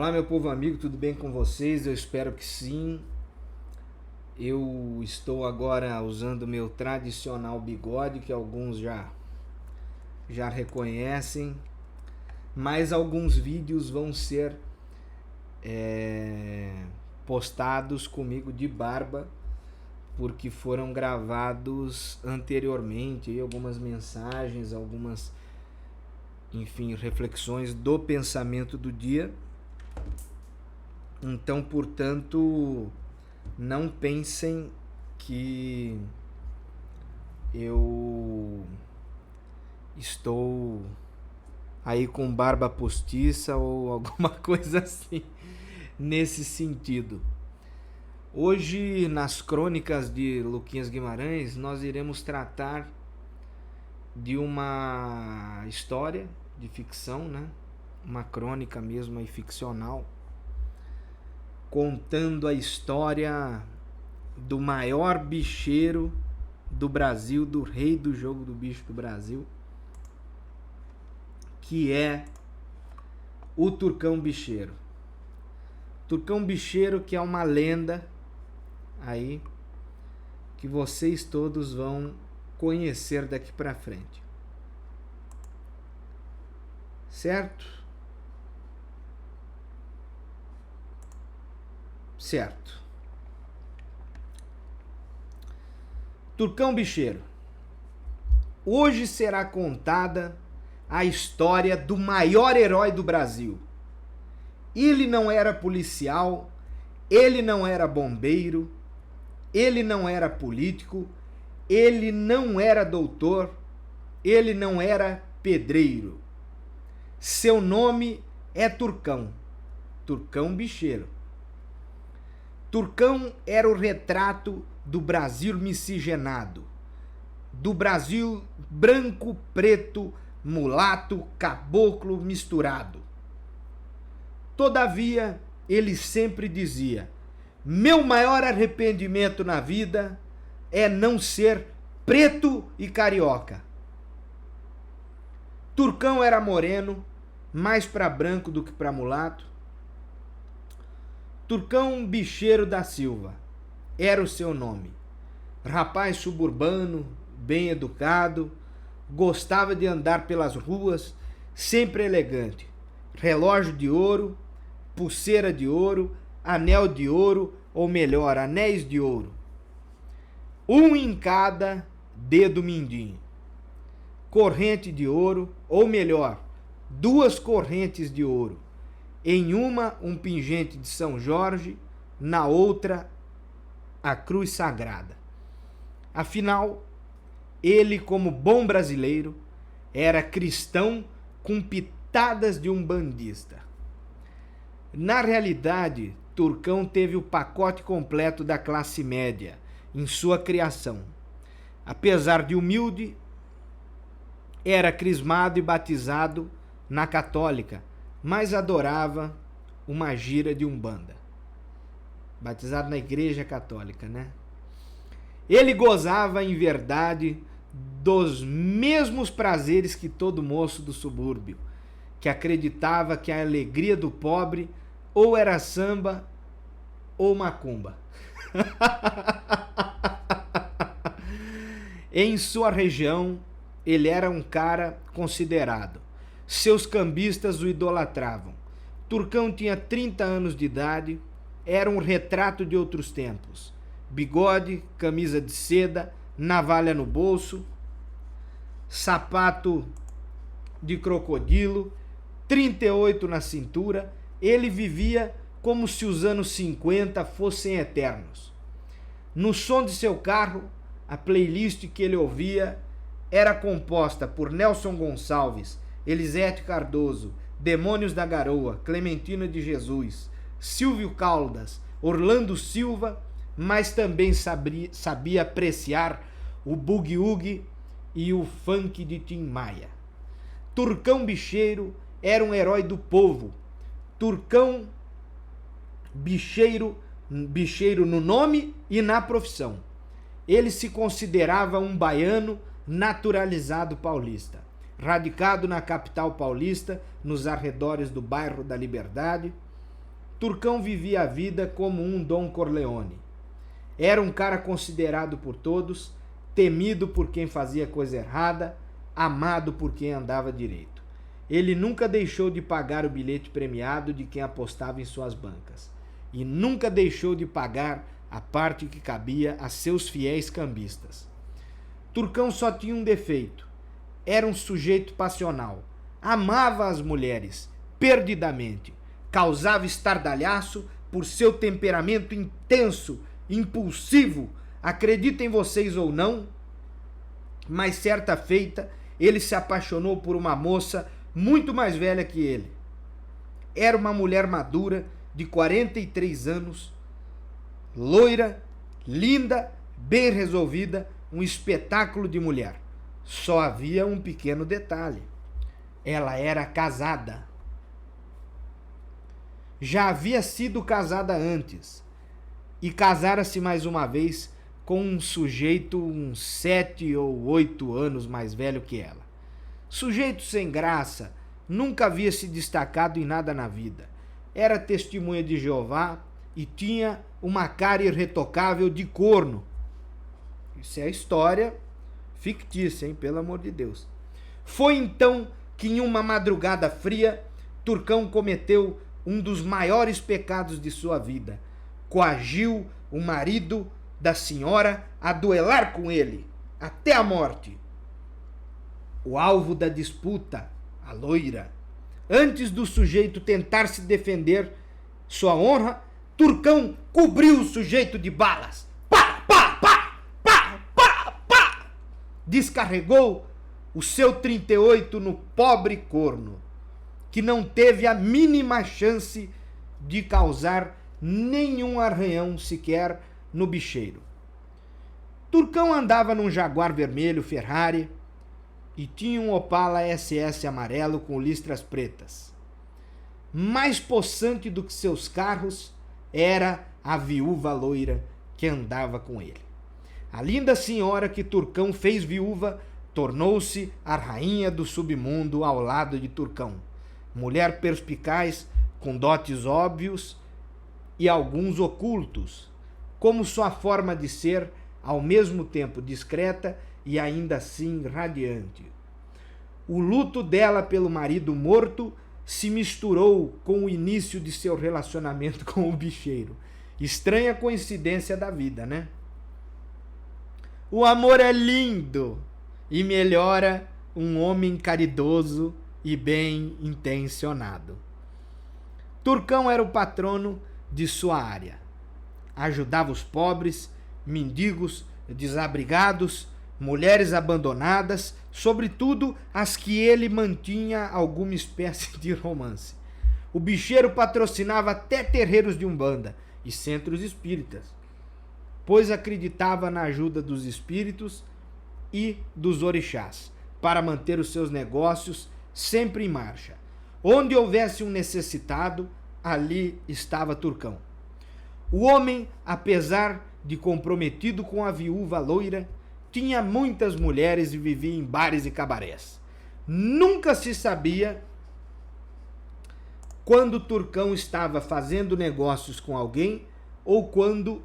Olá, meu povo amigo, tudo bem com vocês? Eu espero que sim. Eu estou agora usando meu tradicional bigode, que alguns já reconhecem, mas alguns vídeos vão ser postados comigo de barba, porque foram gravados anteriormente, algumas mensagens, enfim, reflexões do pensamento do dia. Então, portanto, não pensem que eu estou aí com barba postiça ou alguma coisa assim nesse sentido. Hoje, nas crônicas de Luquinhas Guimarães, nós iremos tratar de uma história de ficção, né? Uma crônica mesmo aí ficcional, contando a história do maior bicheiro do Brasil, do rei do jogo do bicho do Brasil, que é o Turcão Bicheiro. Turcão Bicheiro, que é uma lenda aí que vocês todos vão conhecer daqui pra frente. Certo? Certo. Turcão Bicheiro. Hoje será contada a história do maior herói do Brasil. Ele não era policial, ele não era bombeiro, ele não era político, ele não era doutor, ele não era pedreiro. Seu nome é Turcão. Turcão Bicheiro. Turcão era o retrato do Brasil miscigenado, do Brasil branco, preto, mulato, caboclo misturado. Todavia, ele sempre dizia: meu maior arrependimento na vida é não ser preto e carioca. Turcão era moreno, mais para branco do que para mulato. Turcão Bicheiro da Silva era o seu nome. Rapaz suburbano, bem educado, gostava de andar pelas ruas, sempre elegante. Relógio de ouro, pulseira de ouro, anel de ouro, ou melhor, anéis de ouro. Um em cada dedo mindinho. Corrente de ouro, ou melhor, duas correntes de ouro. Em uma, um pingente de São Jorge, na outra, a cruz sagrada. Afinal, ele, como bom brasileiro, era cristão com pitadas de umbandista. Na realidade, Turcão teve o pacote completo da classe média em sua criação. Apesar de humilde, era crismado e batizado na católica, mas adorava uma gira de umbanda. Batizado na igreja católica, né? Ele gozava, em verdade, dos mesmos prazeres que todo moço do subúrbio, que acreditava que a alegria do pobre ou era samba ou macumba. Em sua região, ele era um cara considerado. Seus cambistas o idolatravam. Turcão tinha 30 anos de idade, era um retrato de outros tempos. Bigode, camisa de seda, navalha no bolso, sapato de crocodilo, 38 na cintura. Ele vivia como se os anos 50 fossem eternos. No som de seu carro, a playlist que ele ouvia era composta por Nelson Gonçalves, Elisete Cardoso, Demônios da Garoa, Clementina de Jesus, Silvio Caldas, Orlando Silva, mas também sabia apreciar o boogie-woogie e o funk de Tim Maia. Turcão Bicheiro era um herói do povo. Turcão Bicheiro no nome e na profissão. Ele se considerava um baiano naturalizado paulista, radicado na capital paulista, nos arredores do bairro da Liberdade. Turcão vivia a vida como um Don Corleone. Era um cara considerado por todos, temido por quem fazia coisa errada, amado por quem andava direito. Ele nunca deixou de pagar o bilhete premiado de quem apostava em suas bancas. E nunca deixou de pagar a parte que cabia a seus fiéis cambistas. Turcão só tinha um defeito. Era um sujeito passional. Amava as mulheres, perdidamente. Causava estardalhaço por seu temperamento intenso, impulsivo. Acreditem vocês ou não, mas certa feita ele se apaixonou por uma moça muito mais velha que ele. Era uma mulher madura, de 43 anos, loira, linda, bem resolvida, um espetáculo de mulher. Só havia um pequeno detalhe. Ela era casada. Já havia sido casada antes e casara-se mais uma vez com um sujeito uns 7 ou 8 anos mais velho que ela. Sujeito sem graça, nunca havia se destacado em nada na vida. Era testemunha de Jeová e tinha uma cara irretocável de corno. Isso é história fictícia, hein? Pelo amor de Deus. Foi então que em uma madrugada fria, Turcão cometeu um dos maiores pecados de sua vida. Coagiu o marido da senhora a duelar com ele, até a morte. O alvo da disputa, a loira. Antes do sujeito tentar se defender sua honra, Turcão cobriu o sujeito de balas. Pá, pá, pá, pá, pá, pá. Descarregou o seu 38 no pobre corno, que não teve a mínima chance de causar nenhum arranhão sequer no bicheiro. Turcão andava num Jaguar vermelho Ferrari e tinha um Opala SS amarelo com listras pretas. Mais possante do que seus carros era a viúva loira que andava com ele. A linda senhora que Turcão fez viúva tornou-se a rainha do submundo ao lado de Turcão. Mulher perspicaz, com dotes óbvios e alguns ocultos, como sua forma de ser, ao mesmo tempo discreta e ainda assim radiante. O luto dela pelo marido morto se misturou com o início de seu relacionamento com o bicheiro. Estranha coincidência da vida, né? O amor é lindo e melhora um homem caridoso e bem intencionado. Turcão era o patrono de sua área. Ajudava os pobres, mendigos, desabrigados, mulheres abandonadas, sobretudo as que ele mantinha alguma espécie de romance. O bicheiro patrocinava até terreiros de umbanda e centros espíritas, pois acreditava na ajuda dos espíritos e dos orixás para manter os seus negócios sempre em marcha. Onde houvesse um necessitado, ali estava Turcão. O homem, apesar de comprometido com a viúva loira, tinha muitas mulheres e vivia em bares e cabarés. Nunca se sabia quando Turcão estava fazendo negócios com alguém ou quando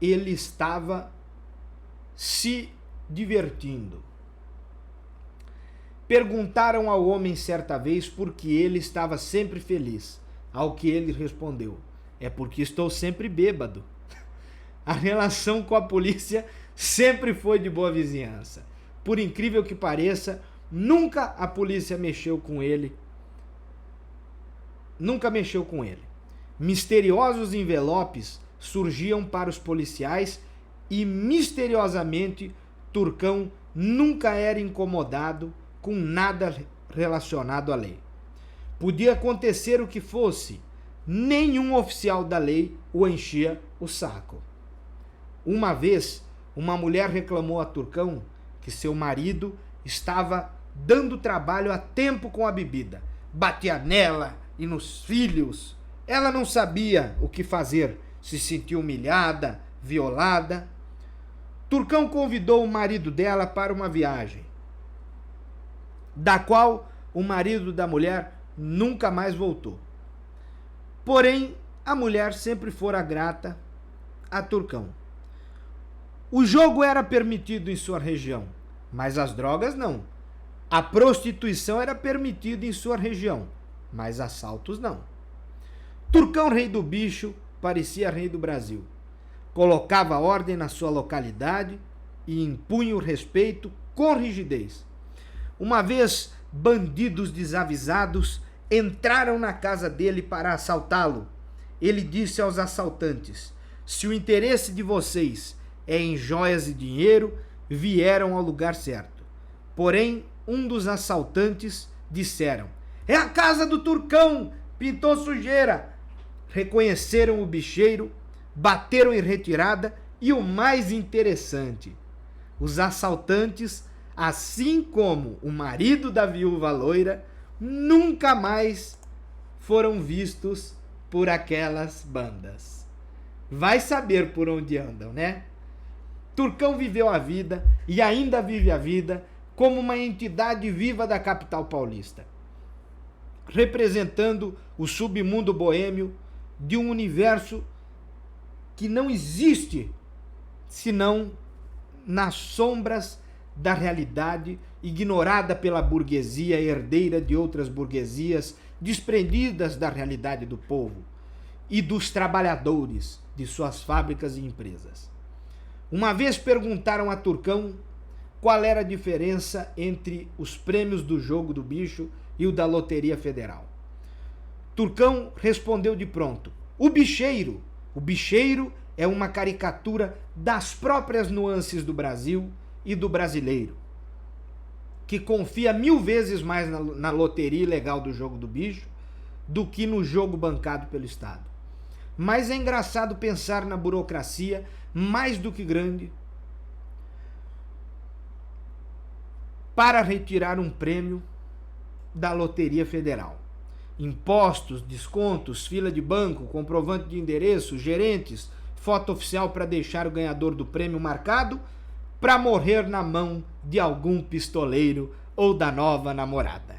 ele estava se divertindo. Perguntaram ao homem certa vez por que ele estava sempre feliz, ao que ele respondeu: é porque estou sempre bêbado. A relação com a polícia sempre foi de boa vizinhança. Por incrível que pareça, nunca a polícia mexeu com ele. Nunca mexeu com ele. Misteriosos envelopes surgiam para os policiais e, misteriosamente, Turcão nunca era incomodado com nada relacionado à lei. Podia acontecer o que fosse, nenhum oficial da lei o enchia o saco. Uma vez, uma mulher reclamou a Turcão que seu marido estava dando trabalho a tempo com a bebida. Batia nela e nos filhos. Ela não sabia o que fazer, se sentia humilhada, violada. Turcão convidou o marido dela para uma viagem, da qual o marido da mulher nunca mais voltou. Porém, a mulher sempre fora grata a Turcão. O jogo era permitido em sua região, mas as drogas não. A prostituição era permitida em sua região, mas assaltos não. Turcão, rei do bicho, parecia rei do Brasil. Colocava ordem na sua localidade e impunha o respeito com rigidez. Uma vez, bandidos desavisados entraram na casa dele para assaltá-lo. Ele disse aos assaltantes: se o interesse de vocês é em joias e dinheiro, vieram ao lugar certo. Porém, um dos assaltantes disseram: é a casa do Turcão, pintou sujeira. Reconheceram o bicheiro, bateram em retirada e o mais interessante, os assaltantes, assim como o marido da viúva loira, nunca mais foram vistos por aquelas bandas. Vai saber por onde andam, né? Turcão viveu a vida e ainda vive a vida como uma entidade viva da capital paulista, representando o submundo boêmio de um universo que não existe senão nas sombras da realidade ignorada pela burguesia herdeira de outras burguesias desprendidas da realidade do povo e dos trabalhadores de suas fábricas e empresas. Uma vez perguntaram a Turcão qual era a diferença entre os prêmios do jogo do bicho e o da Loteria Federal. Turcão respondeu de pronto: o bicheiro. O bicheiro é uma caricatura das próprias nuances do Brasil e do brasileiro, que confia 1000 vezes mais na loteria ilegal do jogo do bicho do que no jogo bancado pelo Estado. Mas é engraçado pensar na burocracia mais do que grande para retirar um prêmio da Loteria Federal. Impostos, descontos, fila de banco, comprovante de endereço, gerentes, foto oficial para deixar o ganhador do prêmio marcado para morrer na mão de algum pistoleiro ou da nova namorada.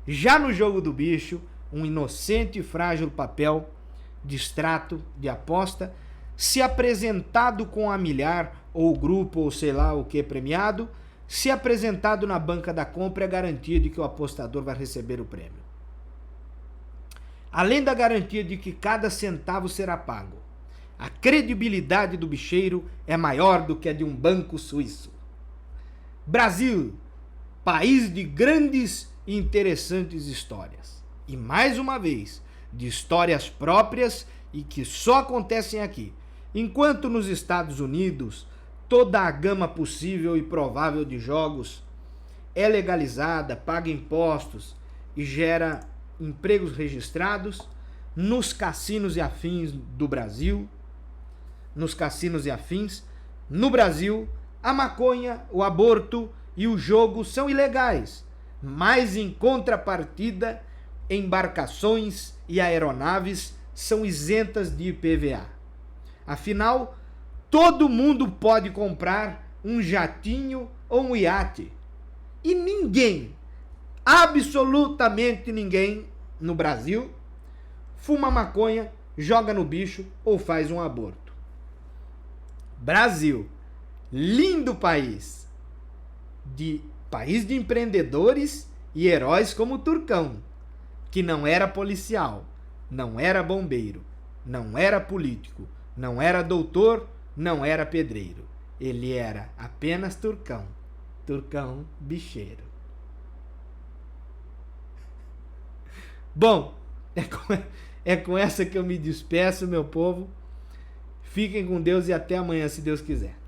Já no jogo do bicho, um inocente e frágil papel de extrato de aposta, se apresentado com a milhar ou grupo ou sei lá o que premiado, se apresentado na banca da compra é garantia de que o apostador vai receber o prêmio. Além da garantia de que cada centavo será pago, a credibilidade do bicheiro é maior do que a de um banco suíço. Brasil, país de grandes e interessantes histórias. E mais uma vez, de histórias próprias e que só acontecem aqui. Enquanto nos Estados Unidos, toda a gama possível e provável de jogos é legalizada, paga impostos e gera empregos registrados, nos cassinos e afins do Brasil, no Brasil, a maconha, o aborto e o jogo são ilegais, mas em contrapartida, embarcações e aeronaves são isentas de IPVA. Afinal, todo mundo pode comprar um jatinho ou um iate. E ninguém, absolutamente ninguém no Brasil, fuma maconha, joga no bicho ou faz um aborto. Brasil, lindo país de empreendedores e heróis como Turcão, que não era policial, não era bombeiro, não era político, não era doutor, não era pedreiro. Ele era apenas Turcão, Turcão bicheiro. Bom, é com essa que eu me despeço, meu povo. Fiquem com Deus e até amanhã, se Deus quiser.